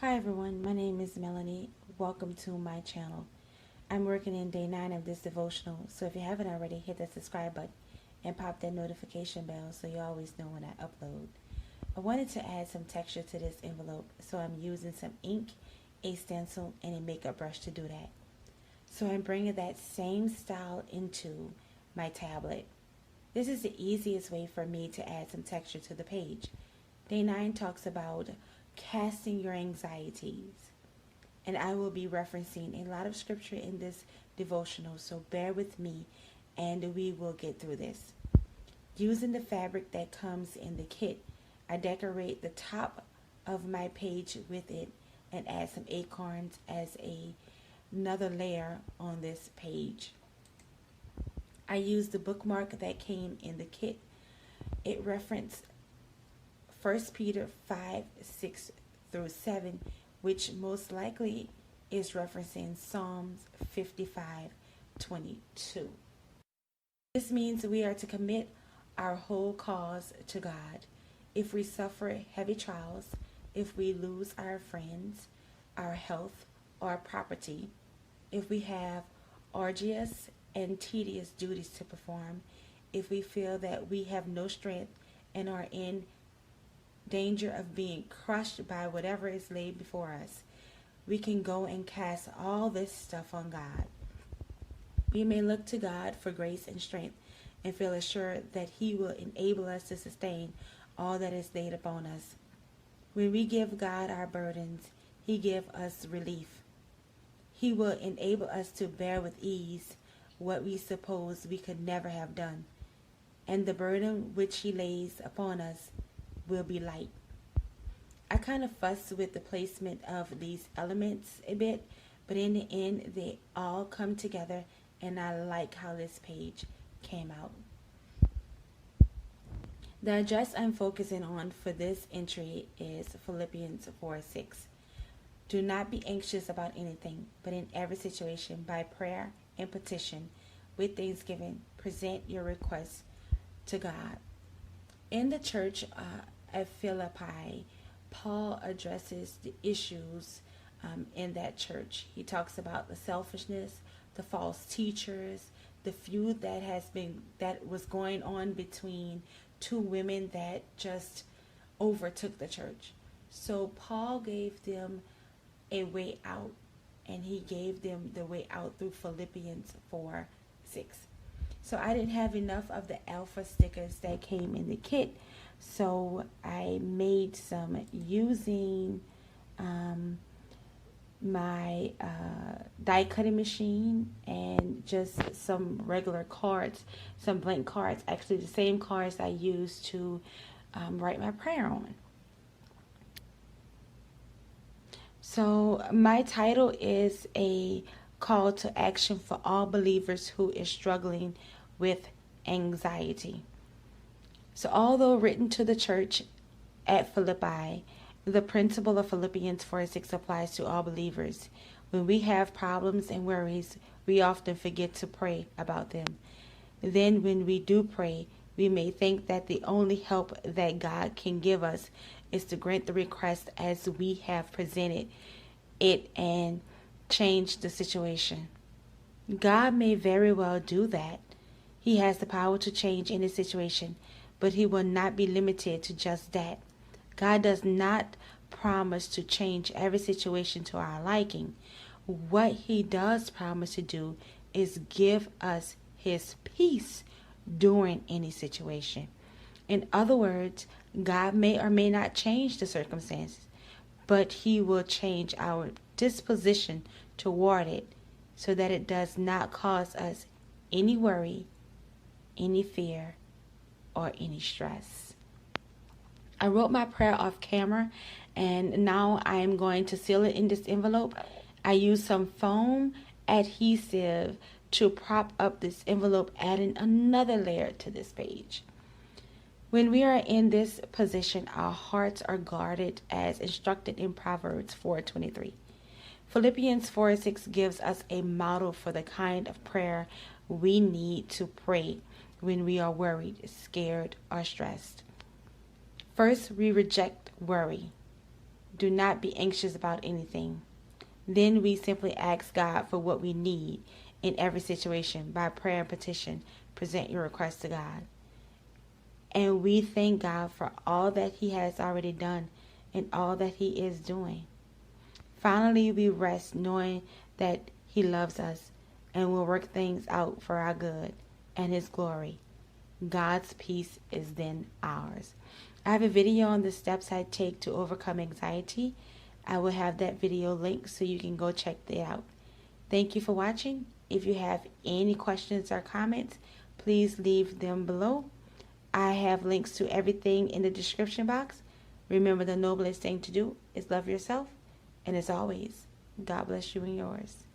Hi everyone, my name is Melanie. Welcome to my channel. I'm working in day 9 of this devotional, so if you haven't already, hit that subscribe button and pop that notification bell so you always know when I upload. I wanted to add some texture to this envelope, so I'm using some ink, a stencil, and a makeup brush to do that. So I'm bringing that same style into my tablet. This is the easiest way for me to add some texture to the page. Day 9 talks about casting your anxieties. And I will be referencing a lot of scripture in this devotional, so bear with me and we will get through this. Using the fabric that comes in the kit, I decorate the top of my page with it and add some acorns as another layer on this page. I used the bookmark that came in the kit. It referenced 1 Peter 5, 6 through 7, which most likely is referencing Psalms 55, 22. This means we are to commit our whole cause to God. If we suffer heavy trials, if we lose our friends, our health, or property, if we have arduous and tedious duties to perform, if we feel that we have no strength and are in danger of being crushed by whatever is laid before us, we can go and cast all this stuff on God. We may look to God for grace and strength and feel assured that He will enable us to sustain all that is laid upon us. When we give God our burdens, He gives us relief. He will enable us to bear with ease what we suppose we could never have done, and the burden which He lays upon us will be light. I kind of fussed with the placement of these elements a bit, but in the end they all come together and I like how this page came out. The address I'm focusing on for this entry is Philippians 4:6. Do not be anxious about anything, but in every situation, by prayer and petition, with thanksgiving, present your requests to God. In the church at Philippi, Paul addresses the issues in that church. He talks about the selfishness, the false teachers, the feud that was going on between two women that just overtook the church. So Paul gave them a way out, and he gave them the way out through Philippians 4:6. So I didn't have enough of the alpha stickers that came in the kit, so I made some using my die cutting machine and just some regular cards, some blank cards, actually the same cards I used to write my prayer on. So my title is a call to action for all believers who is struggling with anxiety. So although written to the church at Philippi, the principle of Philippians 4:6 applies to all believers. When we have problems and worries, we often forget to pray about them. Then when we do pray, we may think that the only help that God can give us is to grant the request as we have presented it and change the situation. God may very well do that. He has the power to change any situation, but He will not be limited to just that. God does not promise to change every situation to our liking. What He does promise to do is give us His peace during any situation. In other words, God may or may not change the circumstances, but He will change our disposition toward it so that it does not cause us any worry, any fear, or any stress. I wrote my prayer off camera, and now I am going to seal it in this envelope. I used some foam adhesive to prop up this envelope, adding another layer to this page. When we are in this position, our hearts are guarded as instructed in Proverbs 4:23. Philippians 4:6 gives us a model for the kind of prayer we need to pray when we are worried, scared, or stressed. First, we reject worry. Do not be anxious about anything. Then we simply ask God for what we need in every situation by prayer and petition. Present your request to God. And we thank God for all that He has already done and all that He is doing. Finally, we rest knowing that He loves us and will work things out for our good and His glory. God's peace is then ours. I have a video on the steps I take to overcome anxiety. I will have that video linked so you can go check it out. Thank you for watching. If you have any questions or comments, please leave them below. I have links to everything in the description box. Remember, the noblest thing to do is love yourself. And as always, God bless you and yours.